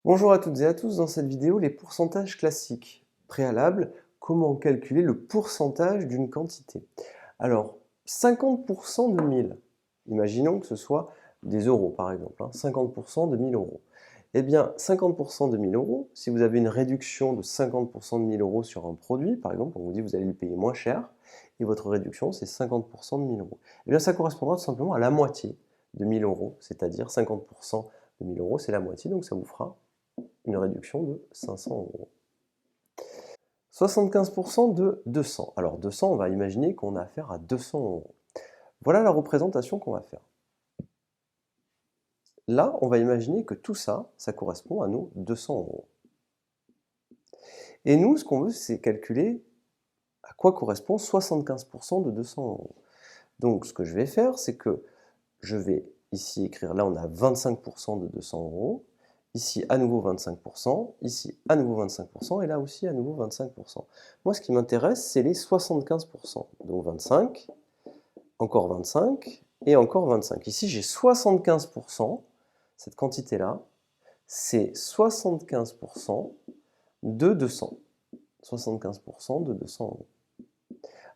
Bonjour à toutes et à tous, dans cette vidéo, les pourcentages classiques. Préalable, comment calculer le pourcentage d'une quantité. Alors, 50% de 1000, imaginons que ce soit des euros par exemple, 50% de 1000 euros. Eh bien, 50% de 1000 euros, si vous avez une réduction de 50% de 1000 euros sur un produit, par exemple, on vous dit que vous allez le payer moins cher, et votre réduction c'est 50% de 1000 euros. Eh bien, ça correspondra tout simplement à la moitié de 1000 euros, c'est-à-dire 50% de 1000 euros, c'est la moitié, donc ça vous fera une réduction de 500 euros. 75% de 200. Alors 200, on va imaginer qu'on a affaire à 200 euros. Voilà la représentation qu'on va faire. Là, on va imaginer que tout ça, ça correspond à nos 200 euros. Et nous, ce qu'on veut, c'est calculer à quoi correspond 75% de 200 euros. Donc, ce que je vais faire, c'est que je vais ici écrire, là on a 25% de 200 euros, ici à nouveau 25%, ici à nouveau 25%, et là aussi à nouveau 25%. Moi ce qui m'intéresse, c'est les 75%. Donc 25, encore 25, et encore 25. Ici j'ai 75%, cette quantité-là, c'est 75% de 200. 75% de 200 euros.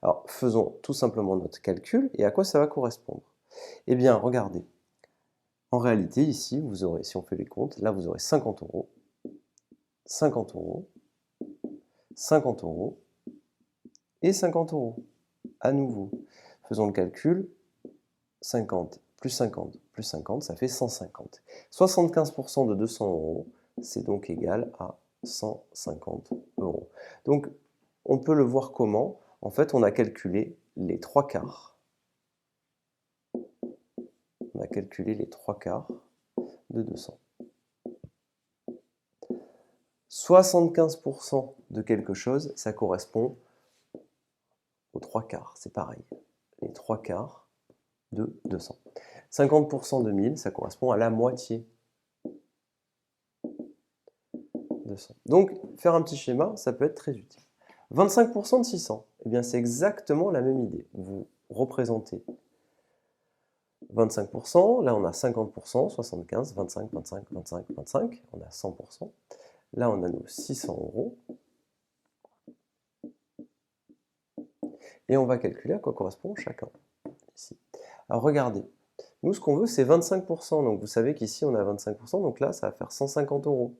Alors faisons tout simplement notre calcul, et à quoi ça va correspondre? Eh bien regardez, en réalité, ici, vous aurez, si on fait les comptes, là vous aurez 50 euros, 50 euros, 50 euros et 50 euros. À nouveau, faisons le calcul, 50 plus 50 plus 50, ça fait 150. 75% de 200 euros, c'est donc égal à 150 euros. Donc, on peut le voir comment? En fait, on a calculé les 3 quarts. On a calculé les 3 quarts de 200. 75% de quelque chose, ça correspond aux 3 quarts, c'est pareil. Les 3 quarts de 200. 50% de 1000, ça correspond à la moitié de 100. Donc, faire un petit schéma, ça peut être très utile. 25% de 600, eh bien c'est exactement la même idée. Vous représentez 25%, là on a 50%, 75, 25, 25, 25, 25, on a 100%. Là on a nos 600 euros. Et on va calculer à quoi correspond chacun, ici. Alors regardez, nous ce qu'on veut c'est 25%, donc vous savez qu'ici on a 25%, donc là ça va faire 150 euros.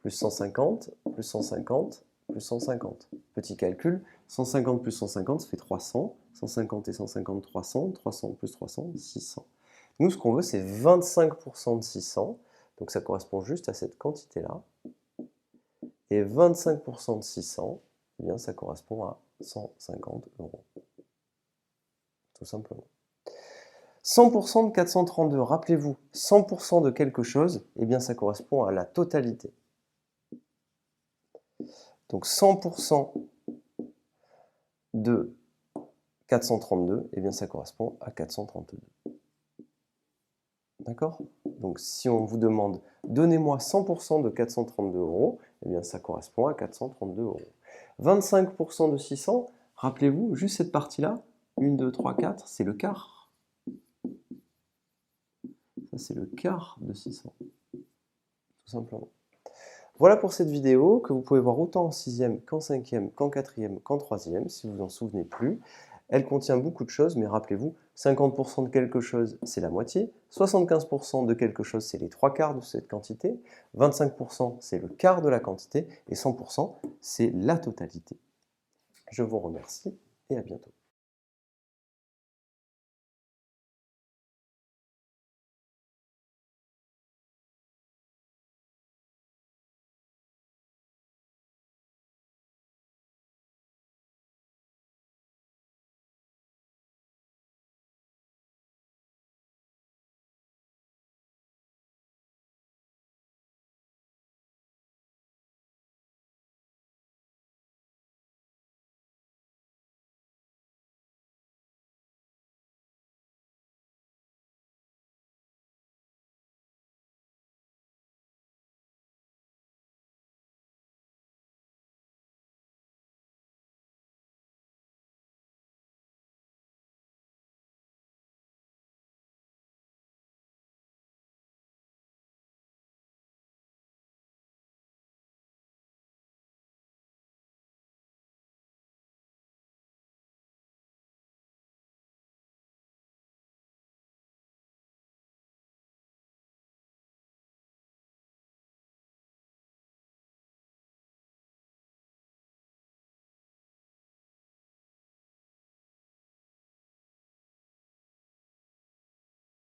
Plus 150, plus 150, plus 150. Petit calcul, 150 plus 150, ça fait 300. 150 et 150, 300. 300 plus 300, 600. Nous, ce qu'on veut, c'est 25% de 600. Donc ça correspond juste à cette quantité-là. Et 25% de 600, eh bien, ça correspond à 150 euros. Tout simplement. 100% de 432, rappelez-vous, 100% de quelque chose, eh bien, ça correspond à la totalité. Donc 100% de 432, eh bien ça correspond à 432. D'accord? Donc si on vous demande « Donnez-moi 100% de 432 euros », eh bien ça correspond à 432 euros. 25% de 600, rappelez-vous, juste cette partie-là, 1, 2, 3, 4, c'est le quart. Ça c'est le quart de 600, tout simplement. Voilà pour cette vidéo que vous pouvez voir autant en 6e qu'en 5e, qu'en 4e, qu'en 3e, si vous vous en souvenez plus. Elle contient beaucoup de choses, mais rappelez-vous, 50% de quelque chose, c'est la moitié, 75% de quelque chose, c'est les 3 quarts de cette quantité, 25%, c'est le quart de la quantité, et 100%, c'est la totalité. Je vous remercie et à bientôt.